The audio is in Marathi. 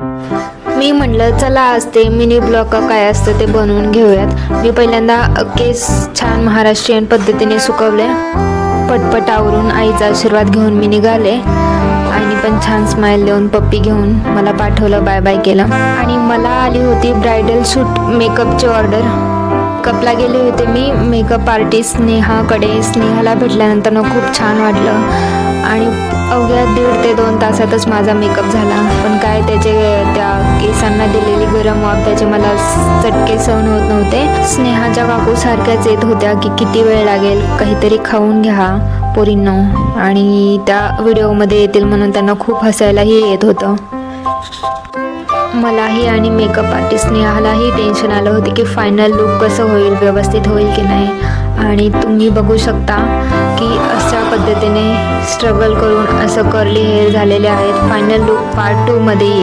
मी म्हटलं चला आज ते मिनी ब्लॉग काय असतं ते बनवून घेऊयात. मी पहिल्यांदा केस छान महाराष्ट्रीयन पद्धतीने सुकवले. पटपट आवरून आईचा आशीर्वाद घेऊन मी निघाले. आईने पण छान स्माईल देऊन पप्पी घेऊन मला पाठवलं, बाय बाय केलं. आणि मला आली होती ब्रायडल सूट मेकअपची ऑर्डर. मेकअपला गेले होते मी मेकअप आर्टिस्ट स्नेहाकडे. स्नेहाला भेटल्यानंतर खूप छान वाटलं आणि अवघ्या 1.5 ते 2 तासातच माझा मेकअप झाला. पण काय त्या केसांना दिलेली गरम वाफ त्याचे मला चटके सहन होत नव्हते. स्नेहाच्या काकू सारख्याच येत होत्या की किती वेळ लागेल, काहीतरी खाऊन घ्या पोरींनो, आणि त्या व्हिडिओमध्ये येतील म्हणून त्यांना खूप हसायलाही येत होतं. मलाही आणि मेकअप आर्टिस्ट स्नेहालाही टेन्शन आलं होतं की फायनल लुक कसं होईल, व्यवस्थित होईल की नाही. आणि तुम्ही बघू शकता की अशा पद्धतीने स्ट्रगल करून असं कर्ली हेअर झालेले आहेत. फायनल लुक पार्ट 2 मध्ये